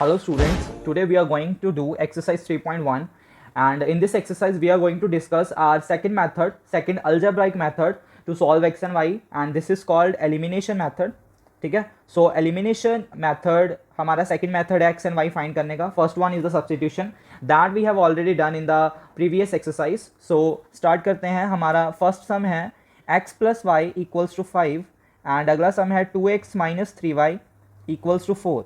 Hello students, today we are going to do exercise 3.1 and in this exercise we are going to discuss our second algebraic method to solve x and y and this is called elimination method. ठीक है, so elimination method हमारा second method है x and y find करने का. First one is the substitution that we have already done in the previous exercise. So start करते हैं. हमारा first sum है x plus y equals to 5 and अगला sum है 2x minus 3y equals to 4.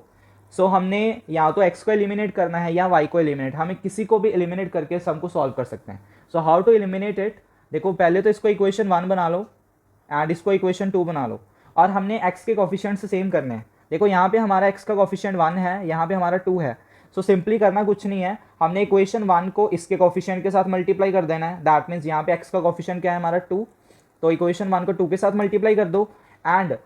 सो हमने या तो x को एलिमिनेट करना है या y को एलिमिनेट, हमें किसी को भी एलिमिनेट करके सम को सॉल्व कर सकते हैं. So how to eliminate it, देखो पहले तो इसको इक्वेशन 1 बना लो एंड इसको इक्वेशन 2 बना लो और हमने x के कोफिशिएंट से सेम करने हैं. देखो यहाँ पे हमारा x का कोफिशिएंट 1 है, यहाँ पे हमारा 2 है. सो सिंपली करना कुछ नहीं है, हमने इक्वेशन 1 को इसके कोफिशिएंट के साथ मल्टीप्लाई कर देना है. दैट मीन्स यहाँ पे x का कोफिशिएंट क्या है हमारा 2, तो इक्वेशन 1 को 2 के साथ मल्टीप्लाई कर दो एंड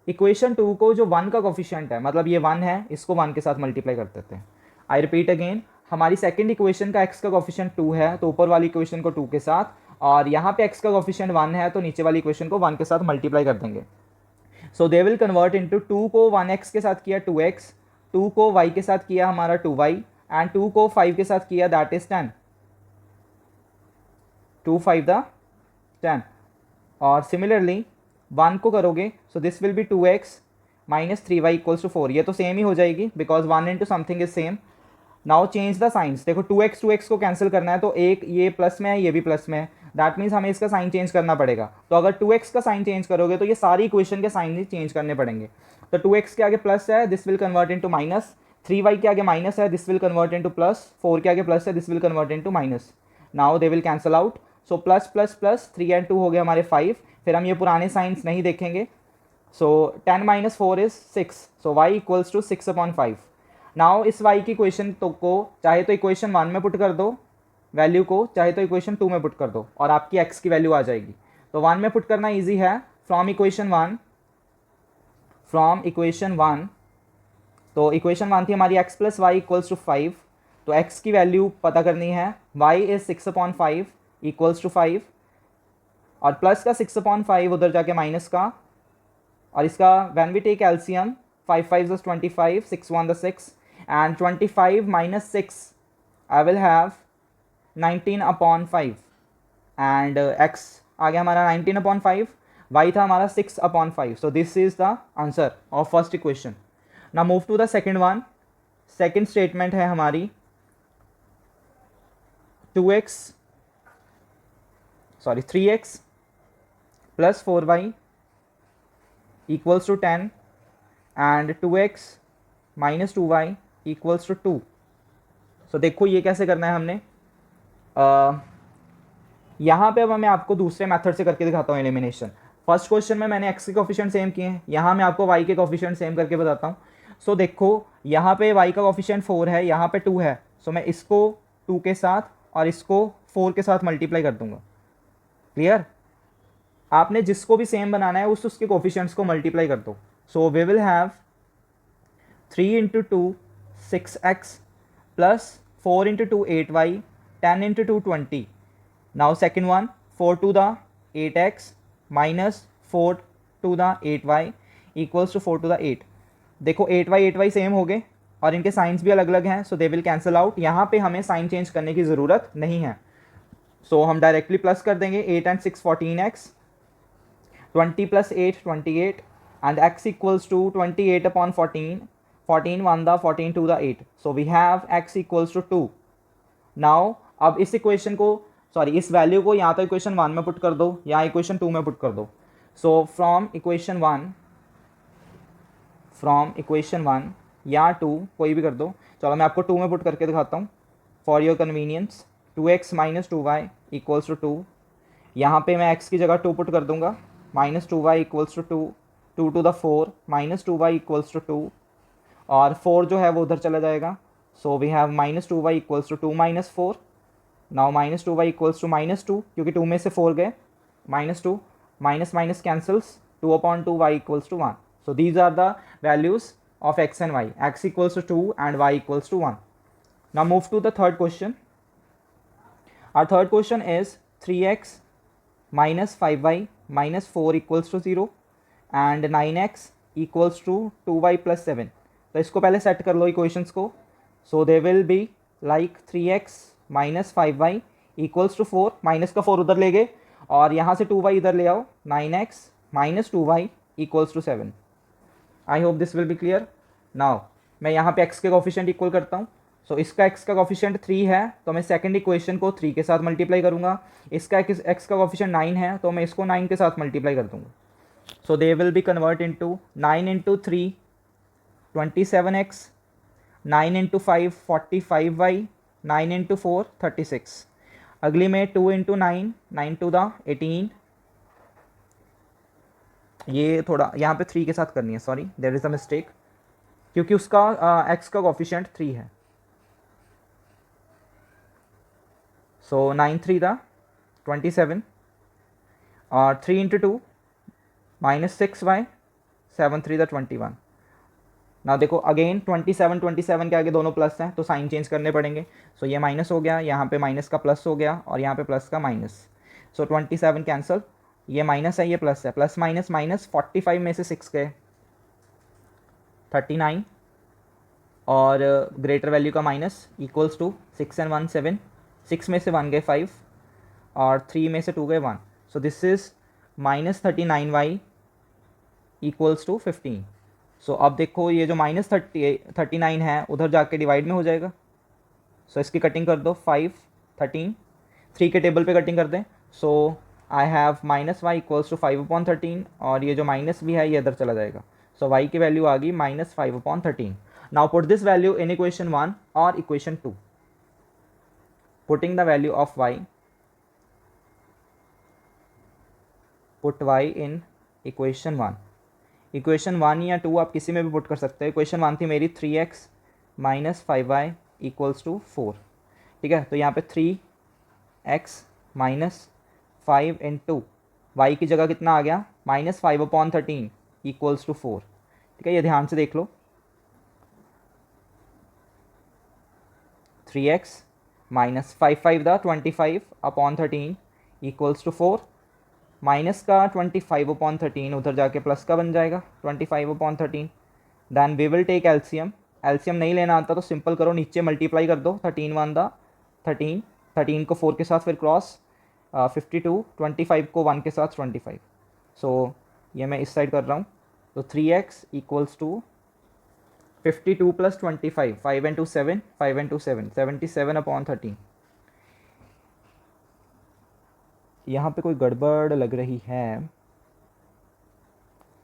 इक्वेशन 2 को जो 1 का कोफिशिएंट है, मतलब ये 1 है, इसको 1 के साथ मल्टीप्लाई कर देते हैं. आई रिपीट अगेन, हमारी सेकंड इक्वेशन का x का कोफिशिएंट 2 है तो ऊपर वाली इक्वेशन को 2 के साथ, और यहाँ पे x का कोफिशिएंट 1 है तो नीचे वाली इक्वेशन को 1 के साथ मल्टीप्लाई कर देंगे. सो दे विल कन्वर्ट इनटू 2 को 1x के साथ किया 2x, 2 को y के साथ किया हमारा 2y एंड 2 को 5 के साथ किया दैट इज 10. 2 5 द 10 और सिमिलरली 1 को करोगे so this will be 2x minus 3y equals to 4. ये तो सेम ही हो जाएगी because 1 into something is same. Now change the signs. देखो 2x को कैंसिल करना है तो एक ये प्लस में है, ये भी प्लस में है. दैट मीन्स हमें इसका साइन चेंज करना पड़ेगा. तो अगर 2x का साइन चेंज करोगे तो ये सारी इक्वेशन के साइन ही चेंज करने पड़ेंगे. तो 2x के आगे प्लस है, this will convert into minus. 3y के आगे माइनस है, this will convert into plus. 4 के आगे प्लस है, this will convert into minus. Now they will cancel out. So plus plus plus 3 and 2 हो गए हमारे 5. फिर हम ये पुराने साइंस नहीं देखेंगे. So 10 minus 4 is 6. So y equals to 6/5. Now इस y की इक्वेशन तो को चाहे तो इक्वेशन 1 में पुट कर दो वैल्यू को, चाहे तो इक्वेशन 2 में पुट कर दो और आपकी x की वैल्यू आ जाएगी. तो 1 में पुट करना ईजी है. फ्रॉम इक्वेशन 1 तो इक्वेशन 1 थी हमारी x plus y equals to 5. तो x की वैल्यू पता करनी है. y इज 6/5 इक्वल्स टू 5 और प्लस का 6/5 उधर जाके माइनस का, और इसका when we take LCM 5 5 is 25, 6 1 the 6 and 25 minus 6 I will have 19/5 and x आ गया हमारा 19/5, y था हमारा 6/5. So this is the answer of first equation. Now move to the second one. Second statement है हमारी 3x plus 4y equals to 10 and 2x minus 2y equals to 2. So देखो ये कैसे करना है हमने. यहाँ पे अब मैं आपको दूसरे मेथड से करके दिखाता हूँ एलिमिनेशन. फर्स्ट क्वेश्चन में मैंने x के कोफिशिएंट सेम किए हैं, यहाँ मैं आपको y के कोफिशिएंट सेम करके बताता हूँ. सो देखो यहाँ पे y का कोफिशिएंट 4 है, यहाँ पे 2 है. सो मैं इसको 2 के साथ और इसको 4 के साथ मल्टीप्लाई कर दूंगा. क्लियर. आपने जिसको भी सेम बनाना है उसके कोफिशिएंट्स को मल्टीप्लाई कर दो. So we will have 3 into 2 6x plus 4 into 2 8y 10 into 2 20. Now second one 4 to the 8x minus 4 to the 8y equals to 4 to the 8. देखो 8y सेम हो गए और इनके साइंस भी अलग अलग हैं. सो दे विल कैंसिल आउट. यहाँ पे हमें साइन चेंज करने की ज़रूरत नहीं है. सो हम डायरेक्टली प्लस कर देंगे. 8 and 6 14x, 20 plus 8 28 and x equals to 28/14. 14 1 the 14 2 the 8. So we have x equals to 2. Now अब इस इक्वेशन को इस वैल्यू को या तो इक्वेशन 1 में पुट कर दो या इक्वेशन 2 में पुट कर दो. सो फ्रॉम इक्वेशन 1 या 2 कोई भी कर दो. चलो मैं आपको 2 में पुट करके दिखाता हूँ for your convenience. 2x minus 2y equals to 2. यहाँ पे मैं x की जगह 2 पुट कर दूंगा. Minus 2y equals to 2, 2 to the 4 minus 2y equals to 2 और 4 जो है वो उधर चला जाएगा. So we have minus 2y equals to 2 minus 4. Now minus 2y equals to minus 2 क्योंकि 2 में से 4 गए, minus 2 minus minus cancels 2/2 y equals to 1. So these are the values of x and y. X equals to 2 and y equals to 1. Now move to the third question. Our third question is 3x minus 5y minus 4 equals to 0 and 9x equals to 2y plus 7. तो इसको पहले set कर लो equations को. So they will be like 3x minus 5y equals to 4, minus का 4 उधर ले गए और यहाँ से 2y इधर ले आओ, 9x minus 2y equals to 7. I hope this will be clear. Now मैं यहाँ पे x के कोफिशिएंट इक्वल करता हूँ. सो इसका x का कोफिशिएंट 3 है तो मैं सेकंड इक्वेशन को 3 के साथ मल्टीप्लाई करूँगा. इसका x का कोफिशिएंट 9 है तो मैं इसको 9 के साथ मल्टीप्लाई कर दूँगा. So they will be convert into 9 into 3 27x, 9 into 5 45y, 9 into 4 36. अगली में 2 इंटू 9 9 टू द 18. ये थोड़ा यहाँ पे 3 के साथ करनी है, sorry there is a mistake, क्योंकि उसका x का कोफिशिएंट 3 है. सो 9 3 द 27 और 3 इंटू 2 माइनस 6y, 7 3 द 21. ना देखो अगेन 27 के आगे दोनों प्लस हैं तो साइन चेंज करने पड़ेंगे. सो ये माइनस हो गया, यहाँ पे माइनस का प्लस हो गया और यहाँ पे प्लस का माइनस. सो 27 कैंसल, ये माइनस है ये प्लस है, प्लस माइनस माइनस, 45 में से 6 गए 39 और ग्रेटर वैल्यू का माइनस इक्वल्स टू 6 एंड 1 7, 6 में से 1 गए 5 और 3 में से 2 गए 1. So this is minus 39y equals to 15. So अब देखो ये जो माइनस 39 है उधर जाके डिवाइड में हो जाएगा. सो इसकी कटिंग कर दो, 5 13, 3 के टेबल पे कटिंग कर दें. So I have minus y equals to 5/13 और ये जो माइनस भी है ये इधर चला जाएगा. सो y की वैल्यू आ गई minus 5/13. Now put this value in equation 1 और equation 2. Putting the value of y, put y in equation 1. Equation 1 या 2 आप किसी में भी पुट कर सकते हो. इक्वेशन 1 थी मेरी 3x minus 5y equals to 4. ठीक है, तो यहाँ पे 3x माइनस 5 इंटू वाई की जगह कितना आ गया माइनस 5/13 इक्वल्स टू 4. ठीक है, ये ध्यान से देख लो. 3x minus 5 the 25/13 equals to 4. Minus का 25/13 उधर जाके प्लस का बन जाएगा 25/13. Then we will take LCM. LCM नहीं लेना आता तो सिंपल करो, नीचे मल्टीप्लाई कर दो. 13 1 द 13, 13 को 4 के साथ फिर क्रॉस, 52, 25 को 1 के साथ 25. सो ये मैं इस साइड कर रहा हूँ. तो 3x equals to 52 plus 25, 5 into 7, 5 into 7, 77/13. यहाँ पे कोई गड़बड़ लग रही है,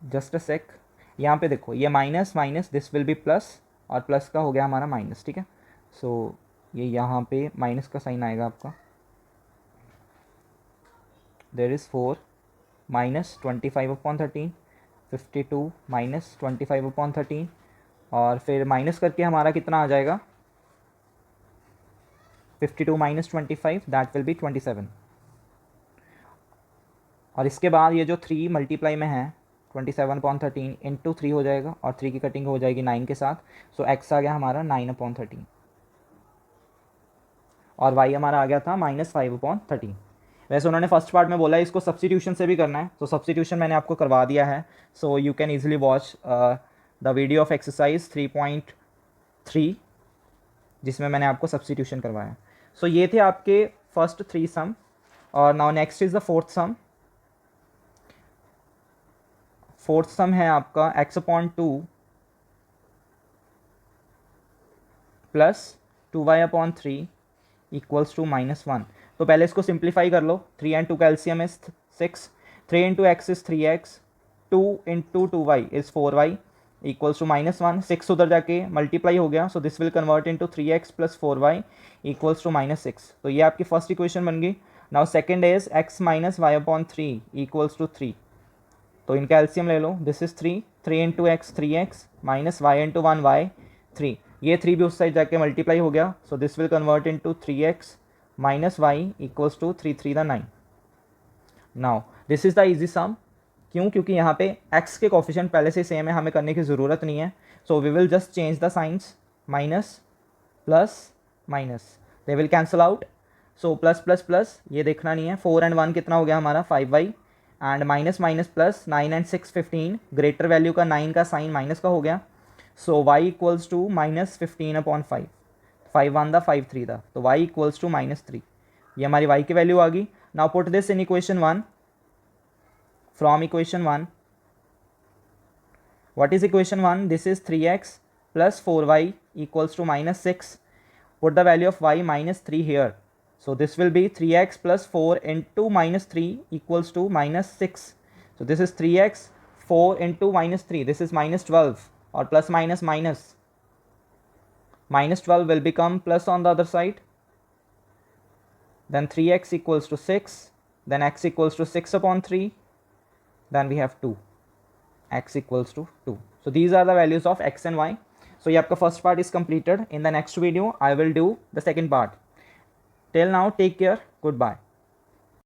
जस्ट अ सेक. यहाँ पे देखो ये minus minus this will B plus और प्लस का हो गया हमारा माइनस. ठीक है, सो ये यहाँ पे माइनस का साइन आएगा आपका. देयर इज़ 4 माइनस 25/13, 52 माइनस 25/13 और फिर माइनस करके हमारा कितना आ जाएगा 52 माइनस 25 दैट विल बी 27. और इसके बाद ये जो 3 मल्टीप्लाई में है 27/13 इंटू 3 हो जाएगा और 3 की कटिंग हो जाएगी 9 के साथ. सो x आ गया हमारा 9/13 और y हमारा आ गया था माइनस 5/13. वैसे उन्होंने फर्स्ट पार्ट में बोला है इसको सब्स्टिट्यूशन से भी करना है, तो सब्स्टिट्यूशन मैंने आपको करवा दिया है. So you can easily watch the video of exercise 3.3 जिसमें मैंने आपको सब्स्टिट्यूशन करवाया. सो ये थे आपके फर्स्ट 3 सम. और now next is the fourth some. Fourth सम है आपका x/2 plus 2y/3 equals to -1. तो पहले इसको सिंप्लीफाई कर लो. 3 and 2 का LCM is 6, 3 into x is 3x, 2 into 2y is 4y equals to -1. 6 उधर जाके मल्टीप्लाई हो गया, so this will convert into 3x plus 4y equals to -6. तो ये आपकी फर्स्ट इक्वेशन बन गई. Now second is x minus y/3 equals to 3. तो इनका एलसीएम ले लो. This is 3, 3 into x 3x minus y into 1y 3. ये 3 भी उस साइड जाके मल्टीप्लाई हो गया, so this will convert into 3x minus y equals to 3 3 the 9. Now this is the easy sum. क्यों? क्योंकि यहाँ पे x के कोफिशिएंट पहले से सेम है, हमें करने की ज़रूरत नहीं है. So we will just change the signs. Minus plus minus they will cancel out. So plus plus plus ये देखना नहीं है. 4 and 1 कितना हो गया हमारा 5y and minus minus plus 9 and 6 15. Greater value का 9 का साइन माइनस का हो गया. सो y इक्वल्स टू -15/5. 5 1 था 5 3 था, तो y इक्वल्स टू -3, ये हमारी y की वैल्यू आ गई. Now put this in equation 1. From equation 1, what is equation 1? This is 3x plus 4y equals to -6. Put the value of y -3 here. So this will be 3x plus 4 into -3 equals to -6. So this is 3x 4 into -3. This is -12 or plus minus minus. -12 will become plus on the other side. Then 3x equals to 6. Then x equals to 6 upon 3. Then we have 2. X equals to 2. So these are the values of x and y. So ये आपका first part is completed. In the next video I will do the second part. Till now, take care. Goodbye.